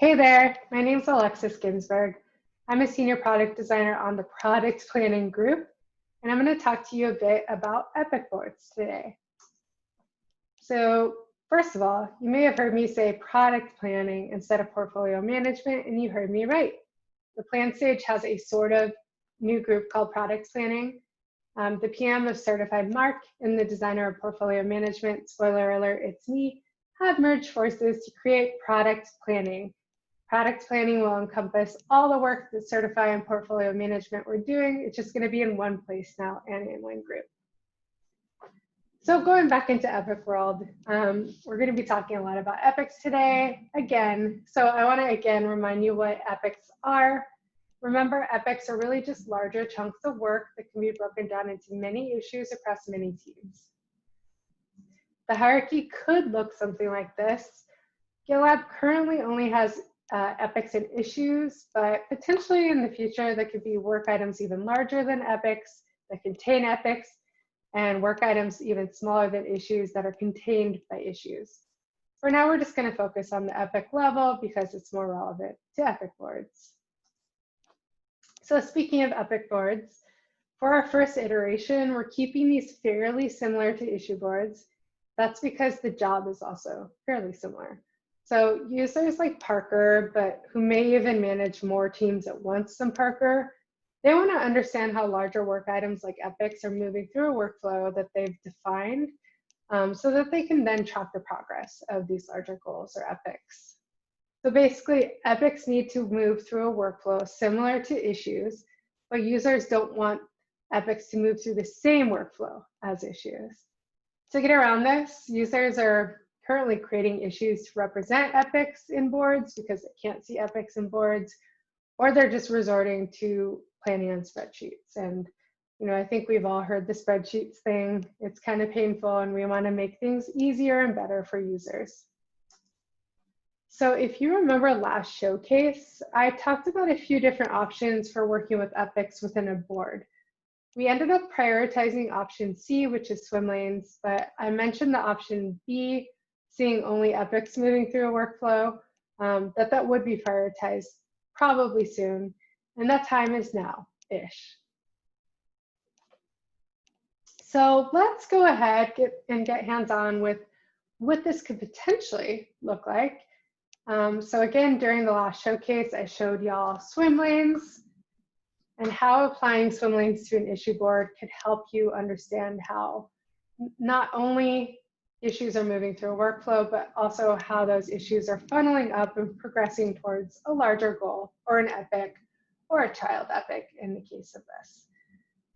Hey there, my name's Alexis Ginsberg. I'm a senior product designer on the product planning group, and I'm going to talk to you a bit about epic boards today. So first of all, you may have heard me say product planning instead of portfolio management, and you heard me right. The plan stage has a sort of new group called product planning. The PM of Certified Mark and the designer of portfolio management, spoiler alert, it's me, have merged forces to create product planning. Product planning will encompass all the work that Certify and portfolio management we're doing. It's just going to be in one place now and in one group. So going back into Epic World, we're going to be talking a lot about epics today again. So I want to again remind you what epics are. Remember, epics are really just larger chunks of work that can be broken down into many issues across many teams. The hierarchy could look something like this. GitLab currently only has epics and issues, but potentially in the future, there could be work items even larger than epics that contain epics, and work items even smaller than issues that are contained by issues. For now, we're just going to focus on the epic level because it's more relevant to epic boards. So speaking of epic boards, for our first iteration, we're keeping these fairly similar to issue boards. That's because the job is also fairly similar. So users like Parker, but who may even manage more teams at once than Parker, they want to understand how larger work items like epics are moving through a workflow that they've defined so that they can then track the progress of these larger goals or epics. So basically, epics need to move through a workflow similar to issues, but users don't want epics to move through the same workflow as issues. To get around this, users are currently creating issues to represent epics in boards because they can't see epics in boards, or they're just resorting to planning on spreadsheets. And I think we've all heard the spreadsheets thing. It's kind of painful, and we want to make things easier and better for users. So if you remember last showcase, I talked about a few different options for working with epics within a board. We ended up prioritizing option C, which is swim lanes, but I mentioned the option B, seeing only epics moving through a workflow, that would be prioritized probably soon, and that time is now-ish. So let's go ahead and get hands-on with what this could potentially look like. So again, during the last showcase, I showed y'all swim lanes and how applying swim lanes to an issue board could help you understand how not only issues are moving through a workflow, but also how those issues are funneling up and progressing towards a larger goal or an epic or a child epic in the case of this.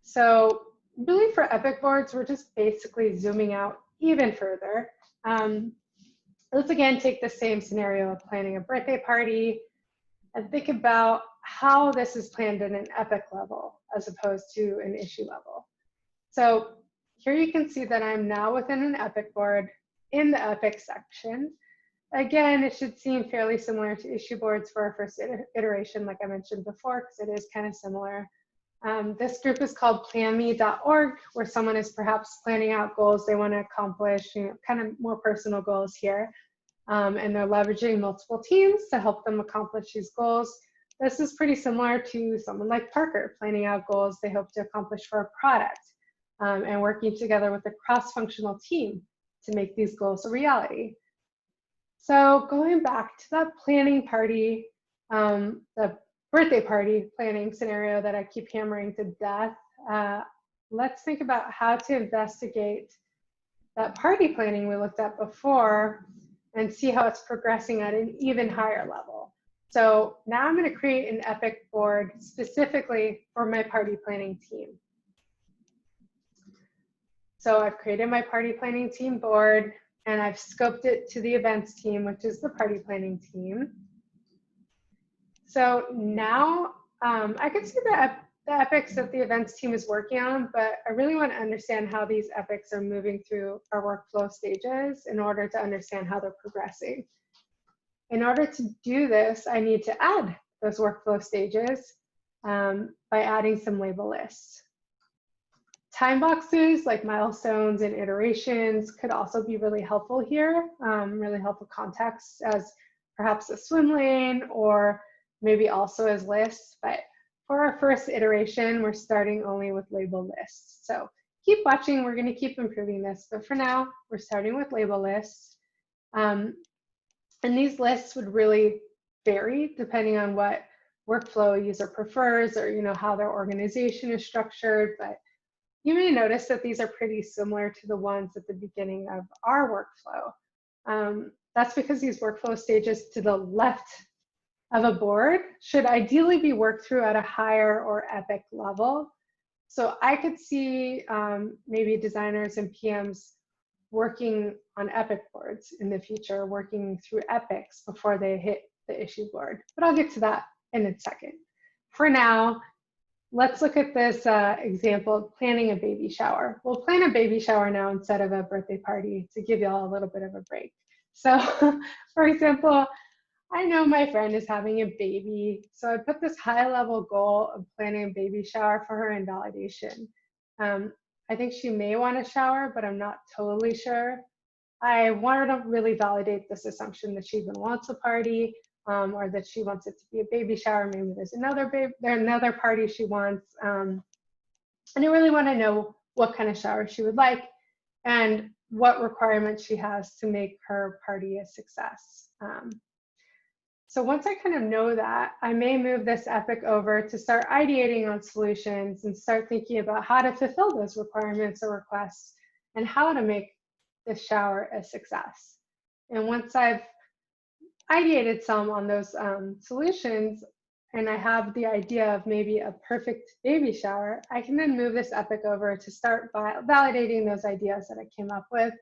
So really for epic boards, we're just basically zooming out even further. Let's again take the same scenario of planning a birthday party and think about how this is planned at an epic level as opposed to an issue level. So here you can see that I'm now within an epic board in the epic section. Again, it should seem fairly similar to issue boards for our first iteration, like I mentioned before, because it is kind of similar. This group is called planme.org, where someone is perhaps planning out goals they want to accomplish, kind of more personal goals here. And they're leveraging multiple teams to help them accomplish these goals. This is pretty similar to someone like Parker, planning out goals they hope to accomplish for a product, and working together with a cross-functional team to make these goals a reality. So going back to that planning party, the birthday party planning scenario that I keep hammering to death, let's think about how to investigate that party planning we looked at before and see how it's progressing at an even higher level. So now I'm going to create an epic board specifically for my party planning team. So I've created my party planning team board, and I've scoped it to the events team, which is the party planning team. So now I can see the epics that the events team is working on, but I really want to understand how these epics are moving through our workflow stages in order to understand how they're progressing. In order to do this, I need to add those workflow stages by adding some label lists. Time boxes like milestones and iterations could also be really helpful here, really helpful context, as perhaps a swim lane or maybe also as lists. But for our first iteration, we're starting only with label lists. So keep watching, we're going to keep improving this. But for now, we're starting with label lists. And these lists would really vary depending on what workflow a user prefers or how their organization is structured. But you may notice that these are pretty similar to the ones at the beginning of our workflow. That's because these workflow stages to the left of a board should ideally be worked through at a higher or epic level. So I could see maybe designers and PMs working on epic boards in the future, working through epics before they hit the issue board. But I'll get to that in a second. For now, let's look at this example of planning a baby shower. We'll plan a baby shower now instead of a birthday party to give you all a little bit of a break. So for example, I know my friend is having a baby, so I put this high-level goal of planning a baby shower for her in validation. I think she may want a shower, but I'm not totally sure. I want her to really validate this assumption that she even wants a party, or that she wants it to be a baby shower. Maybe there's another party she wants. And I really want to know what kind of shower she would like and what requirements she has to make her party a success. So once I kind of know that, I may move this epic over to start ideating on solutions and start thinking about how to fulfill those requirements or requests and how to make this shower a success. And once I've ideated some on those solutions and I have the idea of maybe a perfect baby shower, I can then move this epic over to start validating those ideas that I came up with.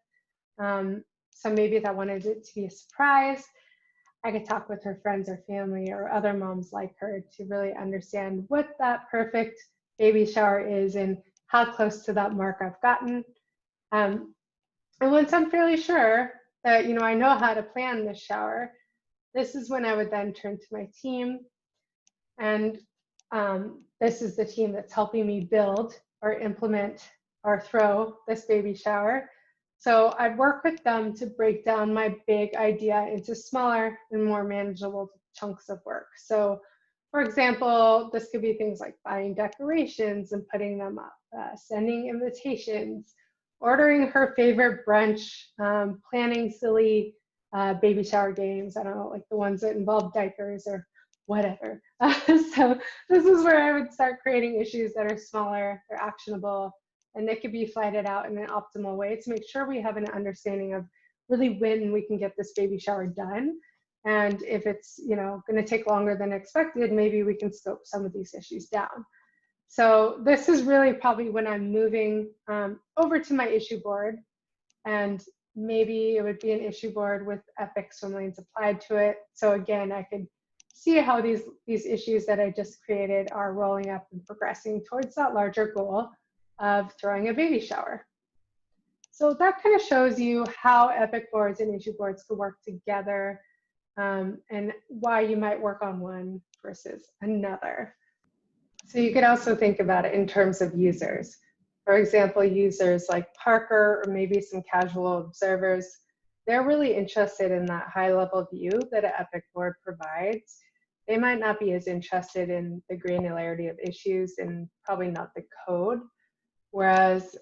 So maybe if I wanted it to be a surprise, I could talk with her friends or family or other moms like her to really understand what that perfect baby shower is and how close to that mark I've gotten. And once I'm fairly sure that I know how to plan this shower, this is when I would then turn to my team. And this is the team that's helping me build or implement or throw this baby shower. So I'd work with them to break down my big idea into smaller and more manageable chunks of work. So for example, this could be things like buying decorations and putting them up, sending invitations, ordering her favorite brunch, planning silly baby shower games. I don't know, like the ones that involve diapers or whatever. So this is where I would start creating issues that are smaller, they're actionable, and they could be flighted out in an optimal way to make sure we have an understanding of really when we can get this baby shower done. And if it's going to take longer than expected, maybe we can scope some of these issues down. So this is really probably when I'm moving over to my issue board, and maybe it would be an issue board with epic swim lanes applied to it. So again, I could see how these issues that I just created are rolling up and progressing towards that larger goal of throwing a baby shower. So that kind of shows you how epic boards and issue boards could work together, and why you might work on one versus another. So you could also think about it in terms of users. For example, users like Parker or maybe some casual observers, they're really interested in that high-level view that an epic board provides. They might not be as interested in the granularity of issues and probably not the code. Whereas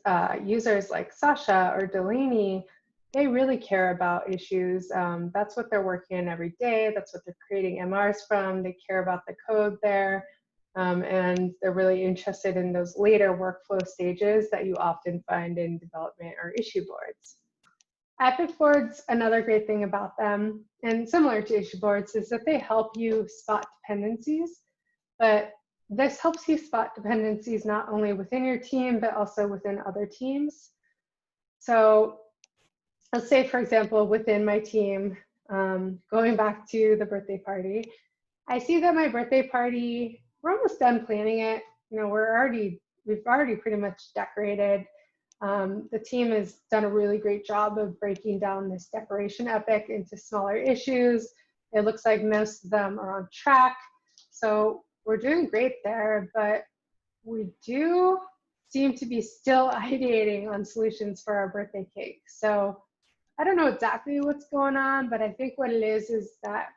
users like Sasha or Delaney, they really care about issues. That's what they're working on every day. That's what they're creating MRs from. They care about the code there. And they're really interested in those later workflow stages that you often find in development or issue boards. Epic boards, another great thing about them, and similar to issue boards, is that they help you spot dependencies. But this helps you spot dependencies not only within your team, but also within other teams. So let's say, for example, within my team, going back to the birthday party, I see that my birthday party, we're almost done planning it. We've already pretty much decorated. The team has done a really great job of breaking down this decoration epic into smaller issues. It looks like most of them are on track. So we're doing great there, but we do seem to be still ideating on solutions for our birthday cake. So I don't know exactly what's going on, but I think what it is that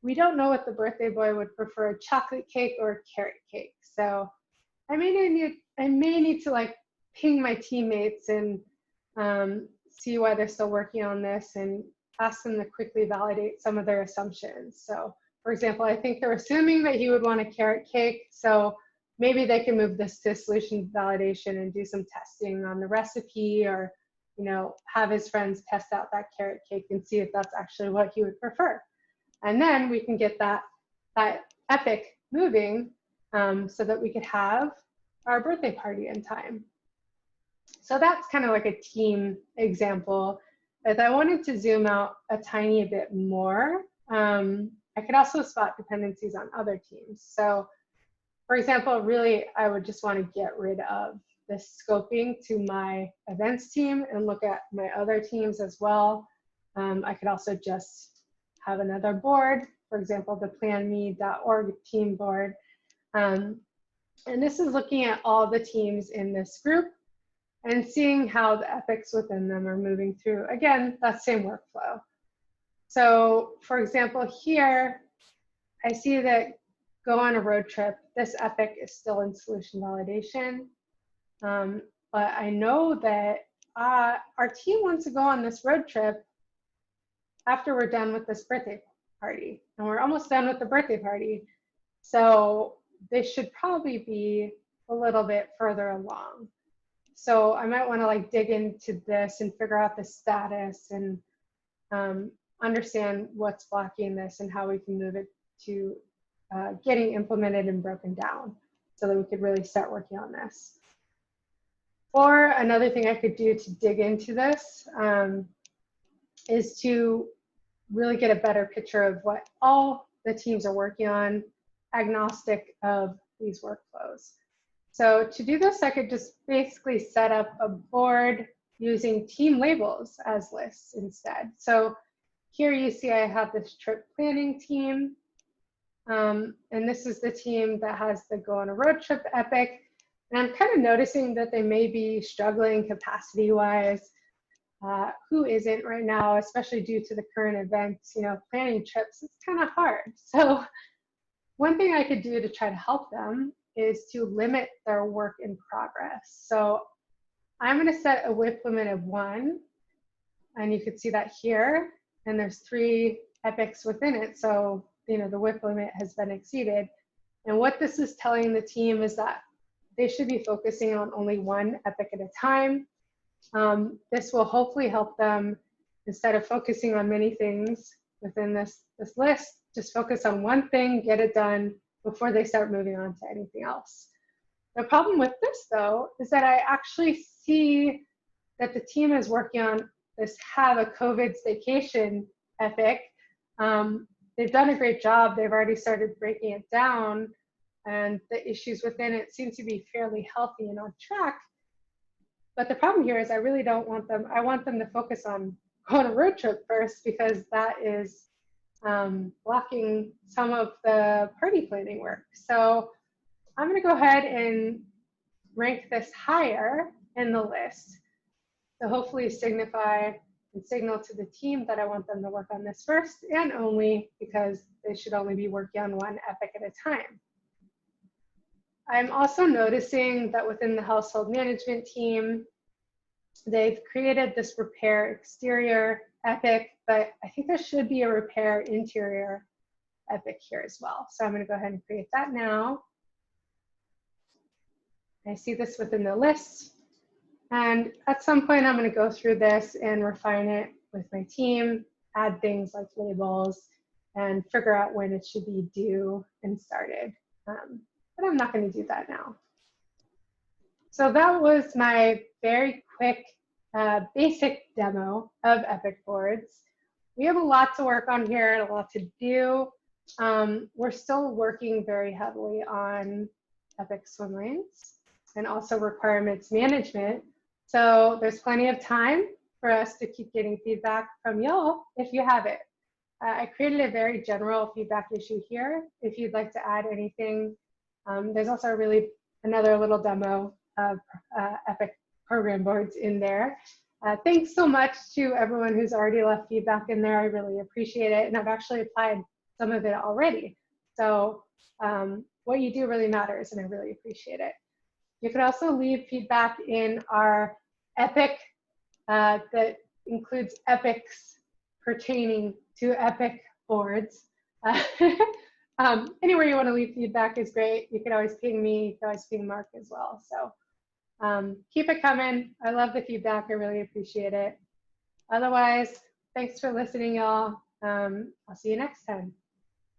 we don't know what the birthday boy would prefer, chocolate cake or carrot cake. So I may need to like ping my teammates and see why they're still working on this and ask them to quickly validate some of their assumptions. So for example, I think they're assuming that he would want a carrot cake. So maybe they can move this to solution validation and do some testing on the recipe, or have his friends test out that carrot cake and see if that's actually what he would prefer. And then we can get that epic moving so that we could have our birthday party in time. So that's kind of like a team example. If I wanted to zoom out a tiny bit more, I could also spot dependencies on other teams. So for example, really, I would just want to get rid of this scoping to my events team and look at my other teams as well. I could also just have another board, for example, the planme.org team board. And this is looking at all the teams in this group and seeing how the epics within them are moving through, again, that same workflow. So for example, here, I see that go on a road trip, this epic is still in solution validation. But I know that our team wants to go on this road trip after we're done with this birthday party. And we're almost done with the birthday party. So they should probably be a little bit further along. So I might want to like dig into this and figure out the status and understand what's blocking this and how we can move it to getting implemented and broken down so that we could really start working on this. Or another thing I could do to dig into this is to really get a better picture of what all the teams are working on, agnostic of these workflows. So to do this, I could just basically set up a board using team labels as lists instead. So here you see I have this trip planning team. And this is the team that has the go on a road trip epic. And I'm kind of noticing that they may be struggling capacity-wise. Who isn't right now, especially due to the current events, planning trips, it's kind of hard. So one thing I could do to try to help them is to limit their work in progress. So I'm going to set a WIP limit of 1, and you can see that here, and there's 3 epics within it. So, the WIP limit has been exceeded. And what this is telling the team is that they should be focusing on only 1 epic at a time. This will hopefully help them, instead of focusing on many things within this list, just focus on 1 thing, get it done before they start moving on to anything else. The problem with this, though, is that I actually see that the team is working on this have a COVID staycation epic. They've done a great job. They've already started breaking it down, and the issues within it seem to be fairly healthy and on track. But the problem here is I really don't want them. I want them to focus on going on a road trip first, because that is blocking some of the party planning work. So I'm going to go ahead and rank this higher in the list to hopefully signify and signal to the team that I want them to work on this first, and only because they should only be working on 1 epic at a time. I'm also noticing that within the household management team, they've created this repair exterior epic, but I think there should be a repair interior epic here as well. So I'm going to go ahead and create that now. I see this within the list. And at some point, I'm going to go through this and refine it with my team, add things like labels, and figure out when it should be due and started. But I'm not going to do that now. So that was my very quick, basic demo of epic boards. We have a lot to work on here and a lot to do. We're still working very heavily on epic swim lanes and also requirements management. So there's plenty of time for us to keep getting feedback from y'all if you have it. I created a very general feedback issue here if you'd like to add anything. There's also another little demo of epic program boards in there. Thanks so much to everyone who's already left feedback in there. I really appreciate it. And I've actually applied some of it already. So what you do really matters, and I really appreciate it. You can also leave feedback in our epic that includes epics pertaining to epic boards. Anywhere you want to leave feedback is great. You can always ping me, you can always ping Mark as well. So keep it coming. I love the feedback. I really appreciate it. Otherwise, thanks for listening, y'all. I'll see you next time.